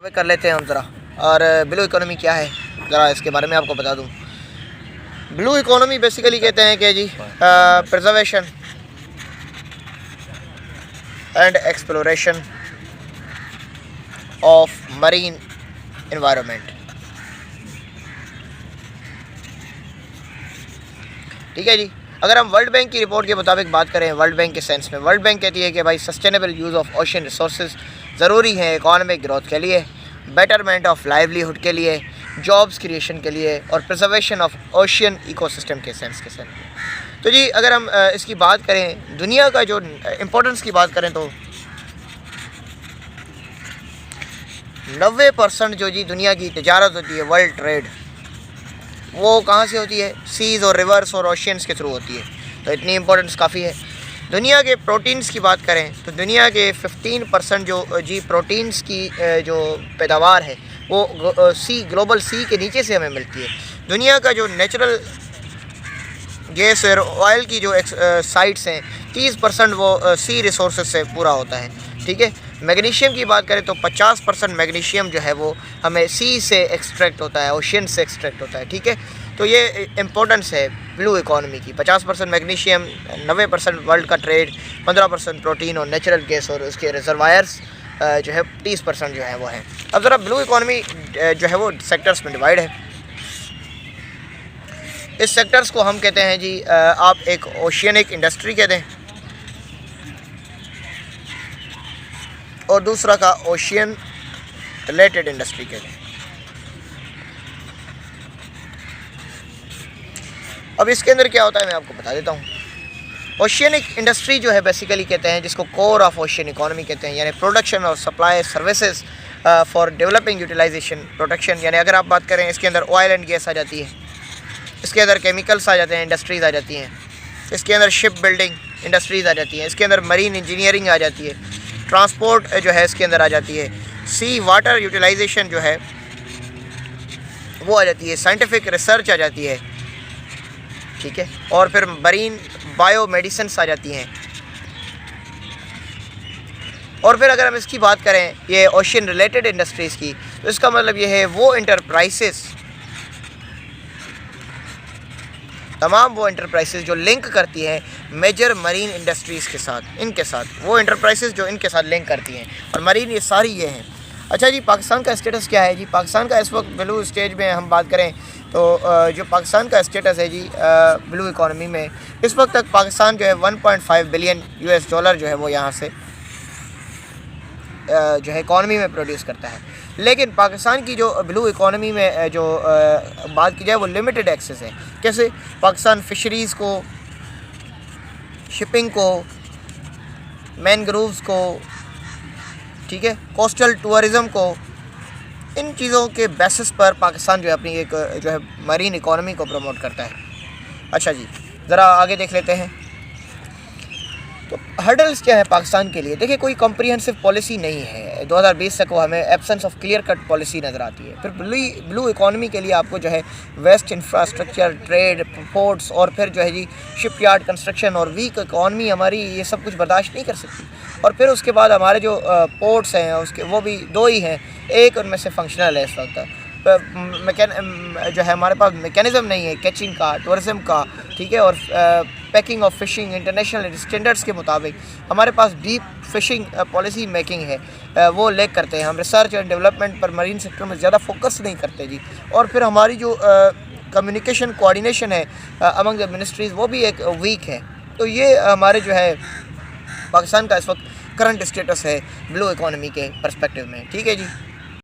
Topic कर लेते हैं हम ज़रा। और ब्लू इकोनॉमी क्या है ज़रा इसके बारे में आपको बता दूं। ब्लू इकोनॉमी बेसिकली कहते हैं कि जी preservation and exploration of marine environment. ठीक है जी। अगर हम वर्ल्ड बैंक की रिपोर्ट के मुताबिक बात करें, वर्ल्ड बैंक के सेंस में, वर्ल्ड बैंक कहती है कि भाई sustainable use of ocean resources ज़रूरी है इकोनॉमिक ग्रोथ के लिए, बेटरमेंट ऑफ लाइवलीहुड के लिए, जॉब्स क्रिएशन के लिए और प्रिजर्वेशन ऑफ ओशियन इकोसिस्टम के सेंस में। तो जी अगर हम इसकी बात करें, दुनिया का जो इम्पोर्टेंस की बात करें तो 90% जो जी दुनिया की तजारत होती है, वर्ल्ड ट्रेड, वो कहाँ से होती है? सीज़ और रिवर्स और ओशियंस के थ्रू होती है। तो इतनी इम्पोर्टेंस काफ़ी है। दुनिया के प्रोटीन्स की बात करें तो दुनिया के 15% जो जी प्रोटीन्स की जो पैदावार है वो ग्लोबल सी के नीचे से हमें मिलती है। दुनिया का जो नेचुरल गैस और ऑयल की जो साइट्स हैं 30% वो सी रिसोर्सेज से पूरा होता है। ठीक है। मैग्नीशियम की बात करें तो 50% मैग्नीशियम जो है वो हमें सी से एक्सट्रैक्ट होता है, ओशियन से एक्सट्रैक्ट होता है। ठीक है। तो ये इम्पोर्टेंस है ब्लू इकोनॉमी की। 50% मैग्नीशियम, 90% वर्ल्ड का ट्रेड, 15% प्रोटीन और नेचुरल गैस और उसके रिजर्वायर्स जो है 30% जो है वो है। अब ज़रा ब्लू इकोनॉमी जो है वो सेक्टर्स में डिवाइड है। इस सेक्टर्स को हम कहते हैं जी आप एक ओशियनिक इंडस्ट्री कहते हैं और दूसरा का ओशियन रिलेटेड इंडस्ट्री कहते हैं। अब इसके अंदर क्या होता है मैं आपको बता देता हूँ। ओशियनिक इंडस्ट्री जो है बेसिकली कहते हैं जिसको कोर ऑफ ओशियन इकोनॉमी कहते हैं, यानी प्रोडक्शन और supply services for developing utilization production. यानी अगर आप बात करें इसके अंदर ऑयल एंड गैस आ जाती है, इसके अंदर केमिकल्स आ जाते हैं, इंडस्ट्रीज़ आ जाती हैं, इसके अंदर शिप बिल्डिंग इंडस्ट्रीज़ आ जाती हैं, इसके अंदर मरीन इंजीनियरिंग आ जाती है, ट्रांसपोर्ट जो है इसके अंदर आ जाती है, सी वाटर यूटिलाइजेशन जो है वो आ जाती है, साइंटिफिक रिसर्च आ जाती है। ठीक है। और फिर मरीन बायो मेडिसिन आ जाती हैं। और फिर अगर हम इसकी बात करें ये ओशियन रिलेटेड इंडस्ट्रीज़ की, तो इसका मतलब ये है वो इंटरप्राइसेस, तमाम वो इंटरप्राइसेस जो लिंक करती हैं मेजर मरीन इंडस्ट्रीज़ के साथ, इनके साथ वो इंटरप्राइसेस जो इनके साथ लिंक करती हैं, और मरीन ये सारी ये हैं। अच्छा जी, पाकिस्तान का स्टेटस क्या है जी? पाकिस्तान का इस वक्त ब्लू स्टेज में हम बात करें तो जो पाकिस्तान का स्टेटस है जी ब्लू इकोनॉमी में, इस वक्त तक पाकिस्तान जो है 1.5 बिलियन US डॉलर जो है वो यहाँ से जो है इकॉनमी में प्रोड्यूस करता है। लेकिन पाकिस्तान की जो ब्लू इकोनॉमी में जो बात की जाए वो लिमिटेड एक्सेस है। कैसे? पाकिस्तान फ़िशरीज़ को, शिपिंग को, मैनग्रोव्स को, ठीक है, कोस्टल टूरिज़म को, इन चीज़ों के बेसिस पर पाकिस्तान जो है अपनी एक जो है मरीन इकोनॉमी को प्रमोट करता है। अच्छा जी, ज़रा आगे देख लेते हैं। तो हर्डल्स क्या है पाकिस्तान के लिए? देखिए, कोई कॉम्प्रिहेंसिव पॉलिसी नहीं है। 2020 तक वो हमें absence of clear cut policy नज़र आती है। फिर ब्लू इकोनॉमी के लिए आपको जो है वेस्ट इंफ्रास्ट्रक्चर, ट्रेड, पोर्ट्स और फिर जो है जी शिपयार्ड कंस्ट्रक्शन और वीक इकोनॉमी हमारी ये सब कुछ बर्दाश्त नहीं कर सकती। और फिर उसके बाद हमारे जो पोर्ट्स हैं उसके वो भी 2 ही हैं, एक उनमें से फंक्शनल है इस वक्त। जो है हमारे पास मैकेनिज़्म नहीं है कैचिंग का, टूरिज़म का, ठीक है, और packing of phishing international standards के मुताबिक हमारे पास डीप फ़िशिंग पॉलिसी मेकिंग है, वो लेक करते हैं। हम रिसर्च एंड डेवलपमेंट पर मरीन सेक्टर में ज़्यादा फोकस नहीं करते जी। और फिर हमारी जो कम्युनिकेशन कोऑर्डिनेशन है अमंग द मिनिस्ट्रीज़ वो भी एक वीक है। तो ये हमारे जो है पाकिस्तान का इस वक्त करंट स्टेटस है ब्लू इकोनॉमी के पर्सपेक्टिव में। ठीक है जी।